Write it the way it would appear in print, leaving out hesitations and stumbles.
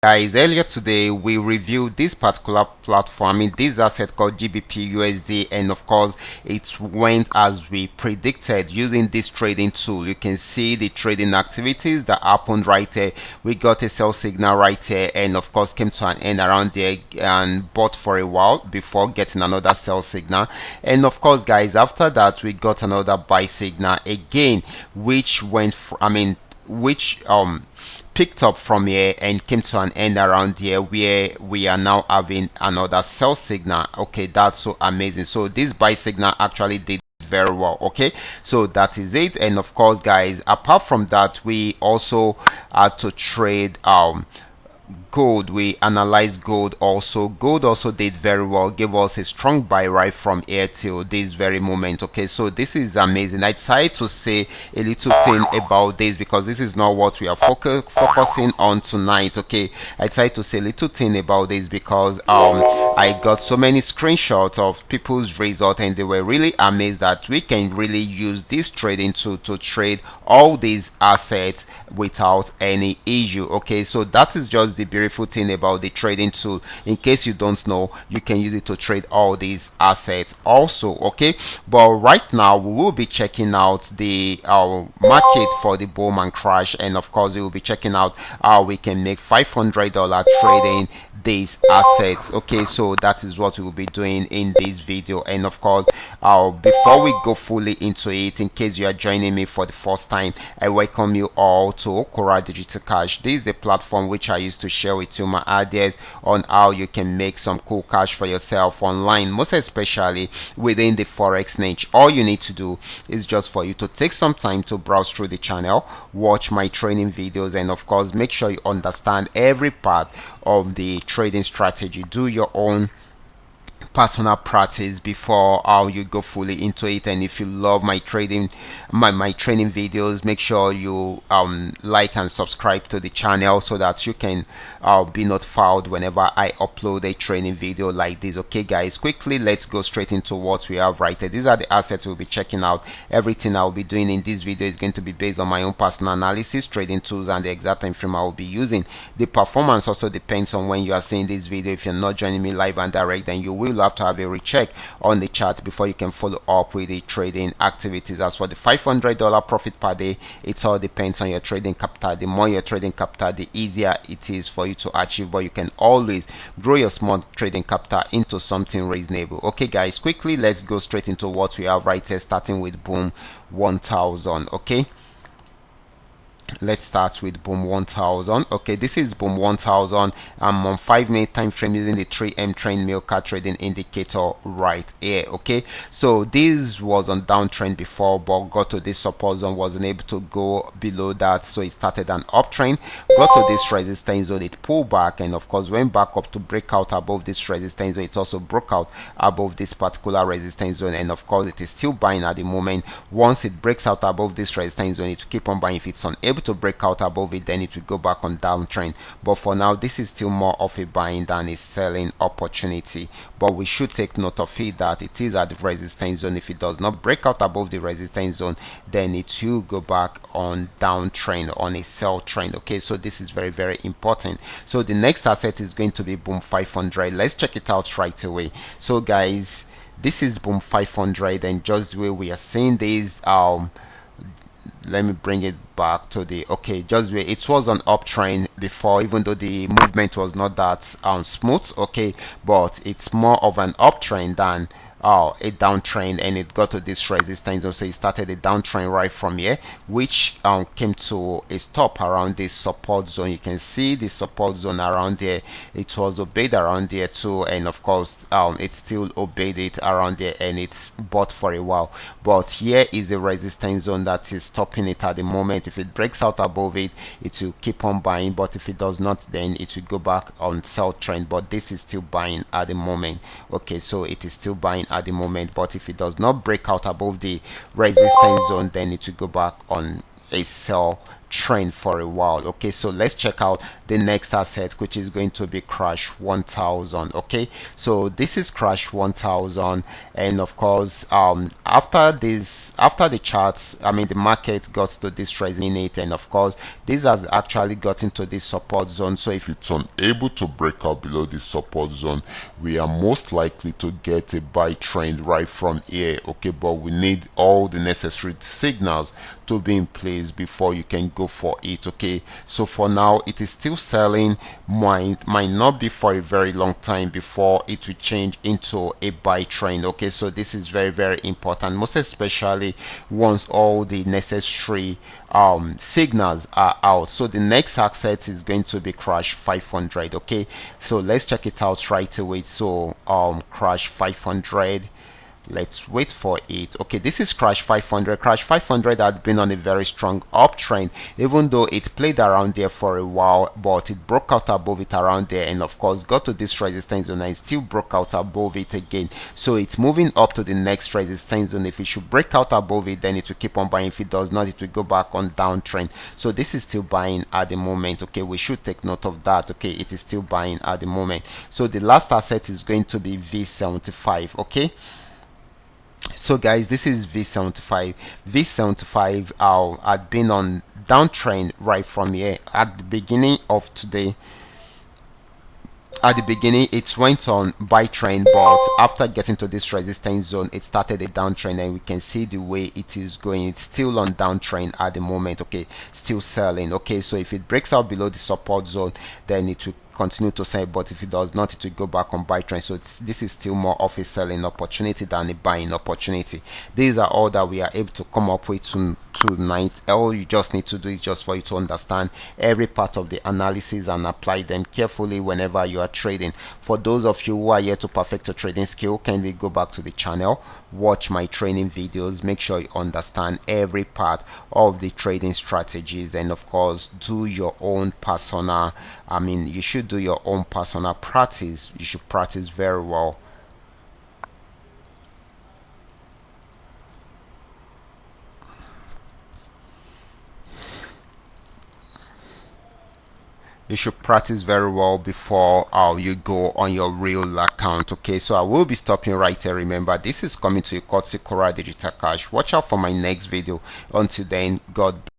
Guys, earlier today we reviewed this particular platform in this asset called GBP USD, and of course it went as we predicted using this trading tool. You can see the trading activities that happened right here. We got a sell signal right here, and of course came to an end around there and bought for a while before getting another sell signal. And of course guys, after that we got another buy signal again, which went which picked up from here and came to an end around here, where we are now having another sell signal. Okay, that's so amazing. So this buy signal actually did very well. Okay, so that is it. And of course guys, apart from that, we also had to trade gold. We analyzed gold also. Gold also did very well, gave us a strong buy right from here till this very moment. Okay, so this is amazing. I decided to say a little thing about this because this is not what we are focusing on tonight. Okay, I decided to say a little thing about this because I got so many screenshots of people's result and they were really amazed that we can really use this trading tool to trade all these assets without any issue. Okay, so that is just the beautiful thing about the trading tool. In case you don't know, you can use it to trade all these assets also. Okay, but right now we will be checking out the market for the boom and crash, and of course we will be checking out how we can make $500 trading these assets. Okay, so that is what we will be doing in this video. And of course before we go fully into it, in case you are joining me for the first time, I welcome you all to Qora Digital Cash. This is a platform which I used to share with you my ideas on how you can make some cool cash for yourself online, most especially within the forex niche. All you need to do is just for you to take some time to browse through the channel, watch my training videos, and of course make sure you understand every part of the trading strategy. Do your own personal practice before you go fully into it. And if you love my trading my training videos, make sure you like and subscribe to the channel so that you can be notified whenever I upload a training video like this. Okay guys, quickly let's go straight into what we have right here. These are the assets we'll be checking out. Everything I'll be doing in this video is going to be based on my own personal analysis, trading tools, and the exact time frame I will be using. The performance also depends on when you are seeing this video. If you're not joining me live and direct, then you will have to have a recheck on the chart before you can follow up with the trading activities. As for the $500 profit per day, it all depends on your trading capital. The more your trading capital, the easier it is for you to achieve, but you can always grow your small trading capital into something reasonable. Okay guys, quickly let's go straight into what we have right here, starting with boom 1000. Okay, let's start with boom 1000. Okay, this is boom 1000. I'm on 5-minute time frame using the 3M trend Milka trading indicator right here. Okay, so this was on downtrend before, but got to this support zone, wasn't able to go below that, so it started an uptrend, got to this resistance zone, it pulled back, and of course went back up to break out above this resistance zone. It also broke out above this particular resistance zone, and of course it is still buying at the moment. Once it breaks out above this resistance zone, it will keep on buying. If it's unable to break out above it, then it will go back on downtrend. But for now, this is still more of a buying than a selling opportunity. But we should take note of it that it is at the resistance zone. If it does not break out above the resistance zone, then it will go back on downtrend, on a sell trend. Okay, so this is very, very important. So the next asset is going to be boom 500. Let's check it out right away. So guys, this is boom 500, and just the way we are seeing this, let me bring it back to the okay, just where it was an uptrend before, even though the movement was not that smooth. Okay, but it's more of an uptrend than a downtrend, and it got to this resistance zone. So it started a downtrend right from here, which came to a stop around this support zone. You can see the support zone around there. It was obeyed around there too, and of course it still obeyed it around there, and it's bought for a while. But here is a resistance zone that is stopping it at the moment. If it breaks out above it, it will keep on buying, but if it does not, then it will go back on sell trend. But this is still buying at the moment. Okay, so it is still buying at the moment, but if it does not break out above the resistance zone, then it will go back on a sell uptrend for a while. Okay, so let's check out the next asset, which is going to be crash 1000. Okay, so this is crash 1000, and of course after the charts, I mean the market got to this resonate, and of course this has actually got into this support zone. So if it's unable to break out below this support zone, we are most likely to get a buy trend right from here. Okay, but we need all the necessary signals to be in place before you can go for it. Okay, so for now it is still selling, might not be for a very long time before it will change into a buy trend. Okay, so this is very, very important, most especially once all the necessary signals are out. So the next asset is going to be crash 500. Okay, so let's check it out right away. So crash 500, let's wait for it. Okay, this is crash 500. Crash 500 had been on a very strong uptrend, even though it played around there for a while, but it broke out above it around there, and of course got to this resistance zone and still broke out above it again. So it's moving up to the next resistance zone. If it should break out above it, then it will keep on buying. If it does not, it will go back on downtrend. So this is still buying at the moment. Okay, we should take note of that. Okay, it is still buying at the moment. So the last asset is going to be V75. Okay, so guys, this is V75. V75 had been on downtrend right from here at the beginning of today. At the beginning it went on buy trend, but after getting to this resistance zone it started a downtrend, and we can see the way it is going. It's still on downtrend at the moment. Okay, still selling. Okay, so if it breaks out below the support zone, then it will continue to sell, but if it does not, it will go back on buy trend. So this is still more of a selling opportunity than a buying opportunity. These are all that we are able to come up with tonight. All you just need to do is just for you to understand every part of the analysis and apply them carefully whenever you are trading. For those of you who are here to perfect your trading skill, kindly go back to the channel, watch my training videos, make sure you understand every part of the trading strategies, and of course do your own personal, I mean you should do your own personal practice. You should practice very well. You should practice very well before you go on your real account. Okay, so I will be stopping right here. Remember, this is coming to you courtesy Qora Digital Cash. Watch out for my next video. Until then, God bless.